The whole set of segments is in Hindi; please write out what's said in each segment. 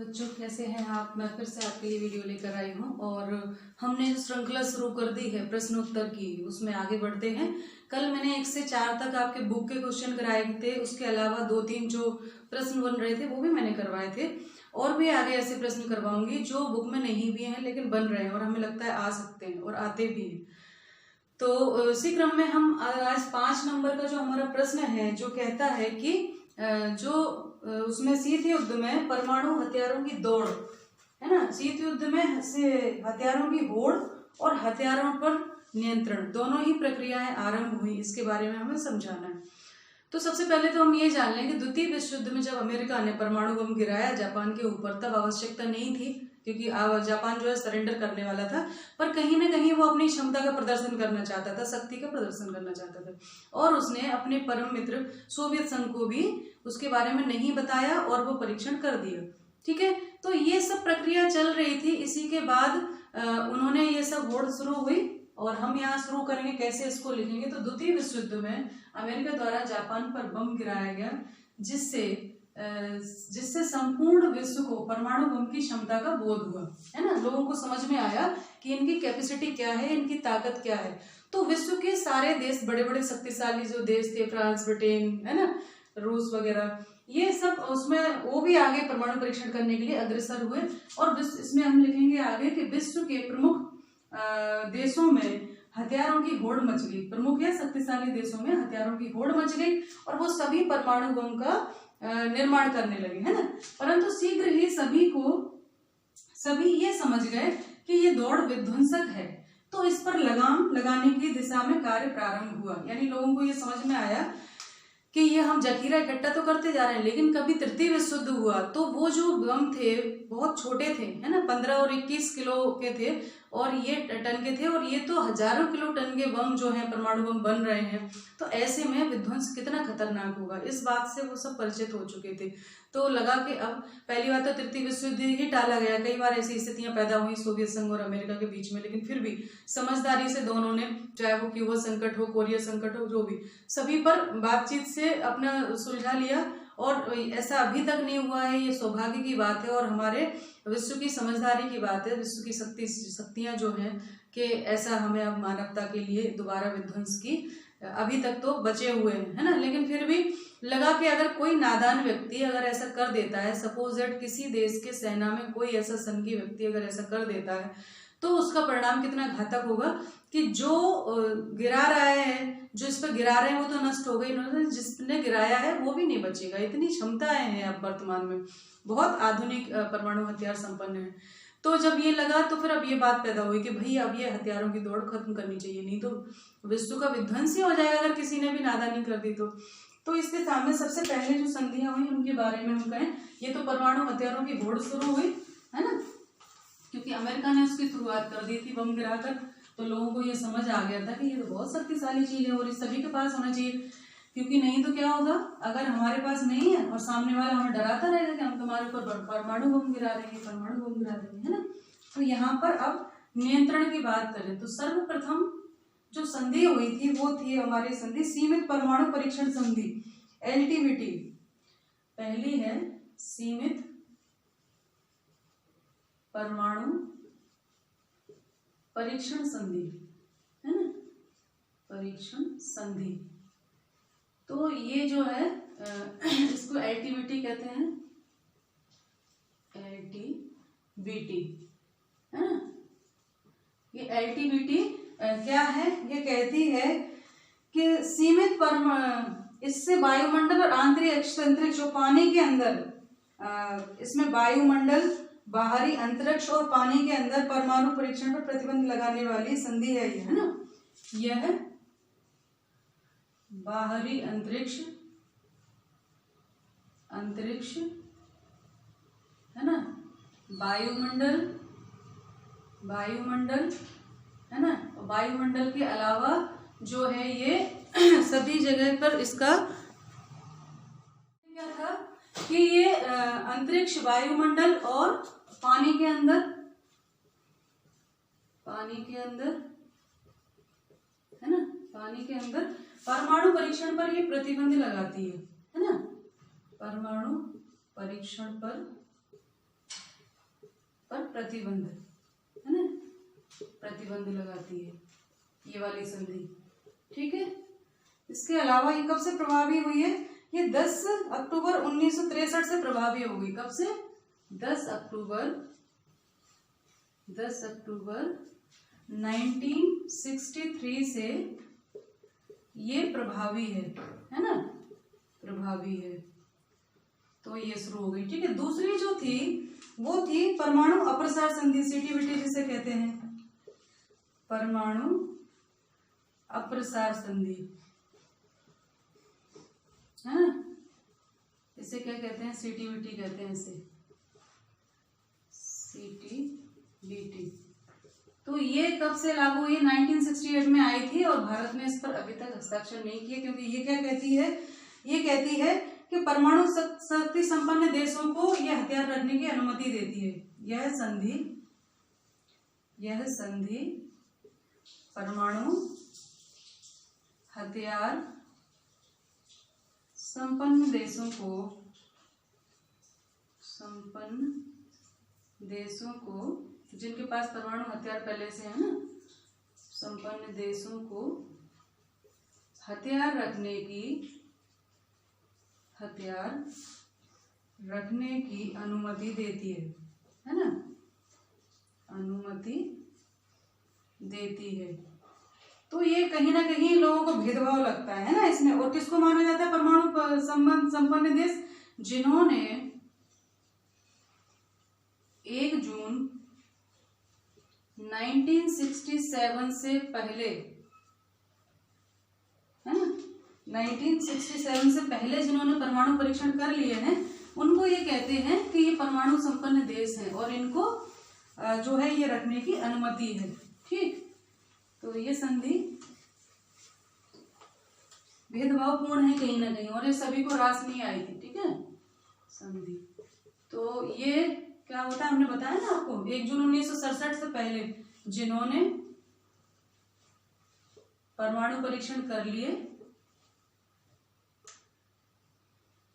बच्चों कैसे हैं आप। मैं फिर से आपके लिए वीडियो लेकर आई हूँ और हमने जो श्रृंखला शुरू कर दी है प्रश्नोत्तर की, उसमें आगे बढ़ते हैं। कल मैंने 1 से 4 तक आपके बुक के क्वेश्चन कराए थे, उसके अलावा 2-3 जो प्रश्न बन रहे थे वो भी मैंने करवाए थे और भी आगे ऐसे प्रश्न करवाऊंगी जो बुक में नहीं भी हैं लेकिन बन रहे हैं और हमें लगता है आ सकते हैं और आते भी हैं। तो इसी क्रम में हम आज 5 नंबर का जो हमारा प्रश्न है जो कहता है कि जो उसमें शीत युद्ध में परमाणु हथियारों की दौड़ है ना, शीत युद्ध में से हथियारों की होड़ और हथियारों पर नियंत्रण दोनों ही प्रक्रियाएं आरंभ हुई, इसके बारे में हमें समझाना है। तो सबसे पहले तो हम ये जान लें कि द्वितीय विश्व युद्ध में जब अमेरिका ने परमाणु बम गिराया जापान के ऊपर, तब आवश्यकता नहीं थी क्योंकि जापान जो है सरेंडर करने वाला था, पर कहीं ना कहीं वो अपनी क्षमता का प्रदर्शन करना चाहता था, शक्ति का प्रदर्शन करना चाहता था और उसने अपने परम मित्र सोवियत संघ को भी उसके बारे में नहीं बताया और वो परीक्षण कर दिया। ठीक है, तो ये सब प्रक्रिया चल रही थी। इसी के बाद उन्होंने ये सब होड़ शुरू हुई और हम यहाँ शुरू करेंगे कैसे इसको लिखेंगे। तो द्वितीय विश्व युद्ध में अमेरिका द्वारा जापान पर बम गिराया गया जिससे संपूर्ण विश्व को परमाणु बम की क्षमता का बोध हुआ, है ना। लोगों को समझ में आया कि इनकी कैपेसिटी क्या है, इनकी ताकत क्या है। तो विश्व के सारे देश, बड़े बड़े शक्तिशाली जो देश थे, फ्रांस, ब्रिटेन, है ना, रूस वगैरह, ये सब उसमें वो भी आगे परमाणु परीक्षण करने के लिए अग्रसर हुए। और इसमें हम लिखेंगे आगे कि विश्व के प्रमुख देशों में हथियारों की होड़ मच गई। प्रमुख या शक्तिशाली देशों में हथियारों की होड़ मच गई और वो सभी परमाणु बम का निर्माण करने लगे, है ना। परंतु शीघ्र ही सभी ये समझ गए कि ये दौड़ विध्वंसक है, तो इस पर लगाम लगाने की दिशा में कार्य प्रारंभ हुआ। यानी लोगों को ये समझ में आया कि ये हम जखीरा इकट्ठा तो करते जा रहे हैं, लेकिन कभी तृतीय विश्व युद्ध हुआ तो वो जो बम थे बहुत छोटे थे, है ना, 15 और 21 किलो के थे और ये टन के थे, और ये तो हजारों किलो टन के बम जो हैं परमाणु बम बन रहे हैं। तो ऐसे में विध्वंस कितना खतरनाक होगा, इस बात से वो सब परिचित हो चुके थे। तो लगा कि अब पहली बात तो तृतीय विश्व युद्ध ही टाला गया। कई बार ऐसी स्थितियां पैदा हुई सोवियत संघ और अमेरिका के बीच में, लेकिन फिर भी समझदारी से दोनों ने, चाहे वो क्यूबा संकट हो, कोरिया संकट हो, जो भी, सभी पर बातचीत से अपना सुलझा लिया और ऐसा अभी तक नहीं हुआ है। ये सौभाग्य की बात है और हमारे विश्व की समझदारी की बात है, विश्व की शक्तियां जो हैं कि ऐसा हमें अब मानवता के लिए दोबारा विध्वंस की अभी तक तो बचे हुए हैं, है ना। लेकिन फिर भी लगा कि अगर कोई नादान व्यक्ति अगर ऐसा कर देता है, सपोज दैट किसी देश के सेना में कोई ऐसा संघी व्यक्ति अगर ऐसा कर देता है, तो उसका परिणाम कितना घातक होगा कि जो गिरा रहा है, जो इस पर गिरा रहे हैं वो तो नष्ट हो गई, जिसने गिराया है वो भी नहीं बचेगा। इतनी क्षमताएं हैं अब वर्तमान में, बहुत आधुनिक परमाणु हथियार संपन्न है। तो जब ये लगा तो फिर अब ये बात पैदा हुई कि भाई अब ये हथियारों की दौड़ खत्म करनी चाहिए, नहीं तो विश्व का विध्वंस ही हो जाएगा अगर किसी ने भी नादानी कर दी तो इसके सामने सबसे पहले जो संधियां हुई उनके बारे में हम कहें, ये तो परमाणु हथियारों की होड़ शुरू हुई, है ना, क्योंकि अमेरिका ने उसकी शुरुआत कर दी थी बम गिराकर। तो लोगों को ये समझ आ गया था कि ये तो बहुत शक्तिशाली चीज है और इस सभी के पास होना चाहिए, क्योंकि नहीं तो क्या होगा, अगर हमारे पास नहीं है और सामने वाला हमें डराता रहेगा कि हम तुम्हारे ऊपर परमाणु बम गिरा देंगे, परमाणु बम गिरा देंगे, है ना। तो यहाँ पर अब नियंत्रण की बात करें तो सर्वप्रथम जो संधि हुई थी वो थी हमारी संधि सीमित परमाणु परीक्षण संधि, LTPT। पहली है सीमित परमाणु परीक्षण संधि, है ना, परीक्षण संधि। तो ये जो है इसको LTPT कहते हैं, LTPT, है ना। ये LTPT क्या है, ये कहती है कि सीमित इससे वायुमंडल और आंतरिक अंतरिक्ष जो पानी के अंदर, इसमें वायुमंडल, बाहरी अंतरिक्ष और पानी के अंदर परमाणु परीक्षण पर प्रतिबंध लगाने वाली संधि है ये, है ना। यह बाहरी अंतरिक्ष है ना, वायुमंडल है ना, वायुमंडल के अलावा जो है ये सभी जगह पर इसका क्या था कि ये अंतरिक्ष, वायुमंडल और पानी के अंदर है ना, पानी के अंदर परमाणु परीक्षण पर ये प्रतिबंध लगाती है ना, परमाणु परीक्षण पर पर प्रतिबंध, है ना, प्रतिबंध लगाती है ये वाली संधि। ठीक है, इसके अलावा ये कब से प्रभावी हुई है? ये 10 अक्टूबर 1963 से प्रभावी हो गई। कब से? 10 अक्टूबर 1963 से ये प्रभावी है ना, प्रभावी है। तो ये शुरू हो गई। ठीक है, दूसरी जो थी वो थी परमाणु अप्रसार संधि, सीटीबीटी जिसे कहते हैं, परमाणु अप्रसार संधि, है ना, इसे क्या कहते हैं? सीटीबीटी कहते हैं इसे, सीटीबीटी। तो ये कब से लागू हुई? 1968 में आई थी और भारत ने इस पर अभी तक हस्ताक्षर नहीं किए, क्योंकि ये क्या कहती है? ये कहती है कि परमाणु शक्ति संपन्न देशों को यह हथियार रखने की अनुमति देती है। यह संधि परमाणु हथियार संपन्न देशों को जिनके पास परमाणु हथियार पहले से है ना, संपन्न देशों को हथियार रखने की अनुमति देती है ना, अनुमति देती है। तो ये कहीं ना कहीं लोगों को भेदभाव लगता है ना इसमें। और किसको माना जाता है परमाणु संपन्न देश? जिन्होंने 1 जून 1967 से पहले, है ना, 1967 से पहले जिन्होंने परमाणु परीक्षण कर लिए हैं, उनको ये कहते हैं कि ये परमाणु संपन्न देश हैं और इनको जो है ये रखने की अनुमति है। ठीक, तो ये संधि भेदभावपूर्ण है कहीं ना कहीं, और ये सभी को रास नहीं आई थी। ठीक है, संधि। तो ये क्या होता है, हमने बताया ना आपको, 1 जून 1967 से पहले जिन्होंने परमाणु परीक्षण कर लिए,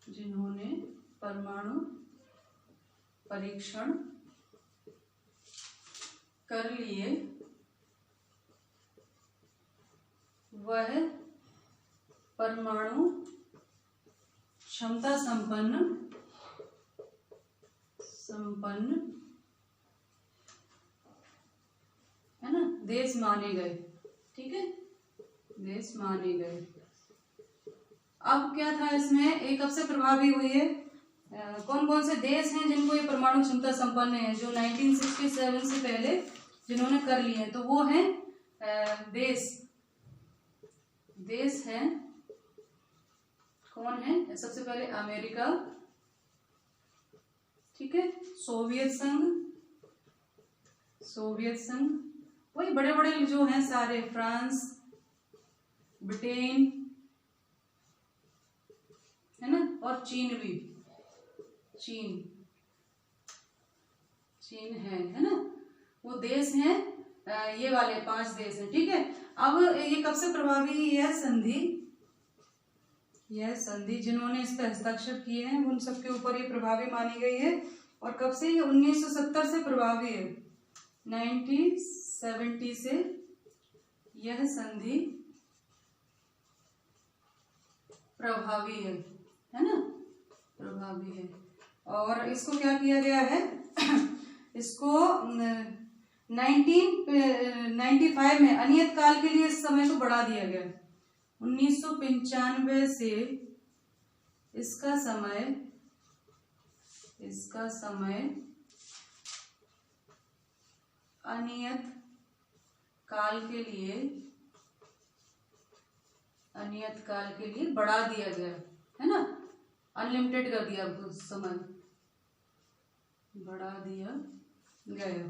जिन्होंने परमाणु परीक्षण कर लिए, वह परमाणु क्षमता संपन्न है ना देश माने गए। ठीक है, देश माने गए। अब क्या था इसमें, एक कब से प्रभावी हुई है? कौन कौन से देश हैं जिनको ये परमाणु क्षमता संपन्न है, जो 1967 से पहले जिन्होंने कर लिए हैं? तो वो हैं देश हैं, कौन है? सबसे पहले अमेरिका, ठीक है, सोवियत संघ, वही बड़े बड़े जो हैं सारे, फ्रांस, ब्रिटेन, है ना, और चीन भी, चीन है ना, वो देश हैं, ये वाले 5 देश हैं। ठीक है, अब ये कब से प्रभावी? यह संधि जिन्होंने इस पर हस्ताक्षर किए हैं उन सबके ऊपर ये प्रभावी मानी गई है। और कब से? ये 1970 से प्रभावी है, 1970 से यह संधि प्रभावी है ना, प्रभावी है। और इसको क्या किया गया है? इसको 1995 में अनियत काल के लिए इस समय को बढ़ा दिया गया। 1995 से इसका समय अनियत काल के लिए बढ़ा दिया गया, है ना, अनलिमिटेड कर दिया, समय बढ़ा दिया गया।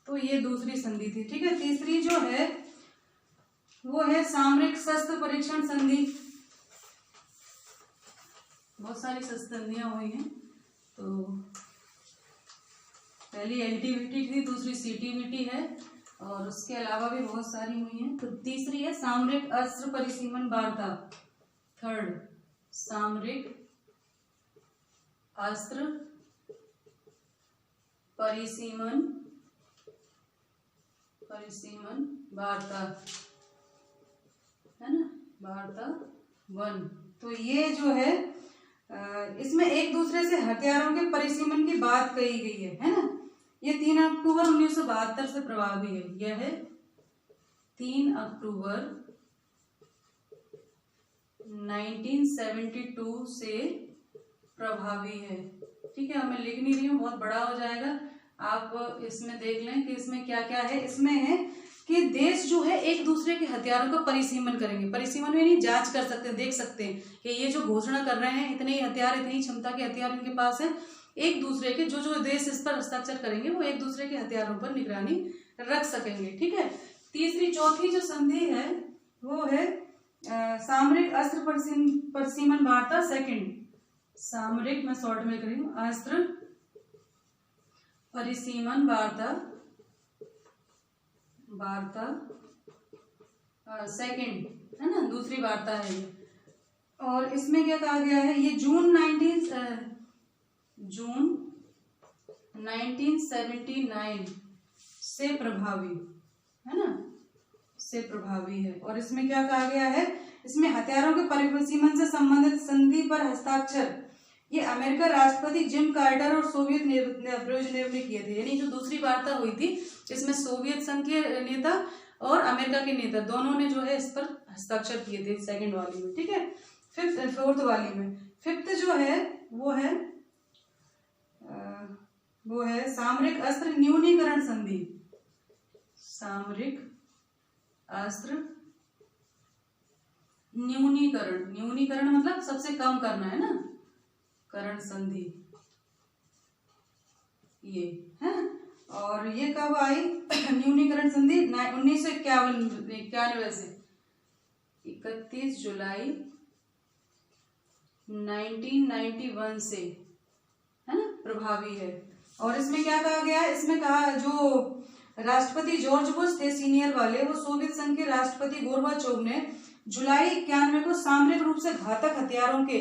तो ये दूसरी संधि थी। ठीक है, तीसरी जो है वो है सामरिक शस्त्र परीक्षण संधि। बहुत सारी संधियां हुई हैं। तो पहली एलटीबीटी थी, दूसरी सीटीबीटी है, और उसके अलावा भी बहुत सारी हुई हैं। तो तीसरी है सामरिक अस्त्र परिसीमन वार्ता, थर्ड सामरिक अस्त्र परिसीमन वार्ता, है ना, वार्ता 1। तो ये जो है इसमें एक दूसरे से हथियारों के परिसीमन की बात कही गई है ना। ये 3 अक्टूबर 1972 से प्रभावी है। यह है 3 अक्टूबर 1972 से प्रभावी है। ठीक है, मैं लिख नहीं रही हूँ, बहुत बड़ा हो जाएगा, आप इसमें देख लें कि इसमें क्या क्या है। इसमें है कि देश जो है एक दूसरे के हथियारों का परिसीमन करेंगे। परिसीमन में नहीं, जांच कर सकते हैं, देख सकते हैं कि ये जो घोषणा कर रहे हैं इतने ही हथियार, इतनी क्षमता के हथियार इनके पास है। एक दूसरे के जो देश इस पर हस्ताक्षर करेंगे वो एक दूसरे के हथियारों पर निगरानी रख सकेंगे। ठीक है, चौथी जो संधि है वो है सामरिक अस्त्र परिसीमन वार्ता 2। सामरिक, मैं शॉर्ट में करी हूँ, अस्त्र परिसीमन वार्ता 2, है ना, दूसरी वार्ता है ये। और इसमें क्या कहा गया है, ये जून 1979 से प्रभावी, है ना, से प्रभावी है। और इसमें क्या कहा गया है, इसमें हथियारों के परिसीमन से संबंधित संधि पर हस्ताक्षर ये अमेरिका राष्ट्रपति जिम कार्टर और सोवियत ब्रेजनेव ने किए थे। यानी जो दूसरी वार्ता हुई थी इसमें सोवियत संघ के नेता और अमेरिका के नेता दोनों ने जो है इस पर हस्ताक्षर किए थे, 2nd वाली में। ठीक है, 4th वाली में। 5th जो है वो है सामरिक अस्त्र न्यूनीकरण संधि। सामरिक अस्त्र न्यूनीकरण मतलब सबसे कम करना, है ना, करण संधि ये है। और ये कब आई न्यूनीकरण संधि? 1991 से 31 जुलाई 1991 से, है ना, प्रभावी है। और इसमें क्या कहा गया है, इसमें कहा जो राष्ट्रपति जॉर्ज बुश थे सीनियर वाले, वो सोवियत संघ के राष्ट्रपति गोर्बाचोव ने जुलाई 91 को सामरिक रूप से घातक हथियारों के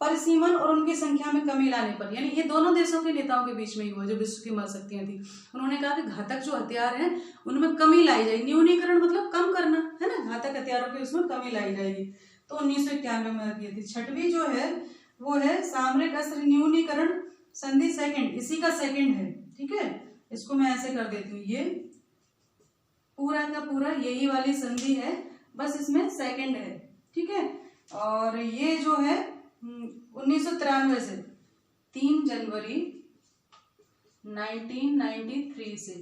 परिसीमन और उनकी संख्या में कमी लाने पर, यानी ये दोनों देशों के नेताओं के बीच में ही हुआ जो विश्व की महाशक्तियां थी, उन्होंने कहा कि घातक जो हथियार हैं उनमें कमी लाई जाएगी। न्यूनीकरण मतलब कम करना, है ना, घातक हथियारों के उसमें कमी लाई जाएगी। तो 1991 में की थी। 6वीं जो है वो है सामरिक अस्त्र न्यूनीकरण संधि 2, इसी का 2nd है। ठीक है, इसको मैं ऐसे कर देती हूँ, ये पूरा का पूरा यही वाली संधि है, बस इसमें 2nd है। ठीक है, और ये जो है 1993 से 3 जनवरी 1993 से,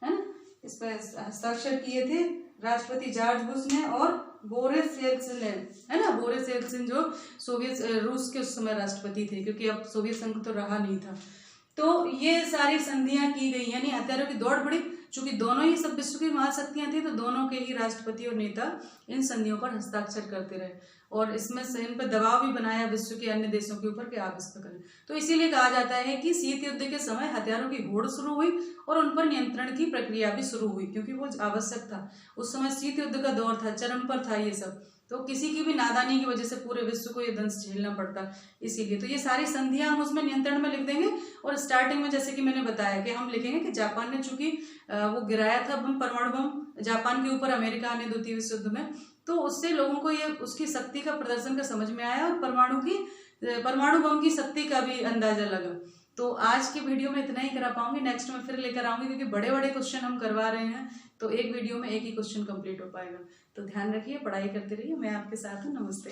है ना, इस पर हस्ताक्षर किए थे राष्ट्रपति जॉर्ज बुश ने और बोरिस येल्त्सिन ने, है ना। बोरिस येल्त्सिन जो सोवियत रूस के उस समय राष्ट्रपति थे, क्योंकि अब सोवियत संघ तो रहा नहीं था। तो ये सारी संधियां की गई, यानी हथियारों की दौड़ बढ़ी। चूंकि दोनों ही सब विश्व की महाशक्तियां थी तो दोनों के ही राष्ट्रपति और नेता इन संधियों पर हस्ताक्षर करते रहे और इसमें से इन पर दबाव भी बनाया विश्व के अन्य देशों के ऊपर कि आप इस पर करें। तो इसीलिए कहा जाता है कि शीत युद्ध के समय हथियारों की होड़ शुरू हुई और उन पर नियंत्रण की प्रक्रिया भी शुरू हुई, क्योंकि वो आवश्यक था। उस समय शीत युद्ध का दौर था, चरम पर था ये सब, तो किसी की भी नादानी की वजह से पूरे विश्व को ये दंश झेलना पड़ता। इसीलिए तो ये सारी संधियां हम उसमें नियंत्रण में लिख देंगे। और स्टार्टिंग में जैसे कि मैंने बताया कि हम लिखेंगे कि जापान ने चूंकि वो गिराया था बम, परमाणु बम जापान के ऊपर अमेरिका ने 2य विश्व युद्ध में, तो उससे लोगों को ये उसकी शक्ति का प्रदर्शन का समझ में आया और परमाणु बम की शक्ति का भी अंदाजा लगा। तो आज की वीडियो में इतना ही करा पाऊंगी, नेक्स्ट में फिर लेकर आऊंगी, क्योंकि बड़े बड़े क्वेश्चन हम करवा रहे हैं तो एक वीडियो में एक ही क्वेश्चन कंप्लीट हो पाएगा। तो ध्यान रखिए, पढ़ाई करते रहिए, मैं आपके साथ हूँ। नमस्ते।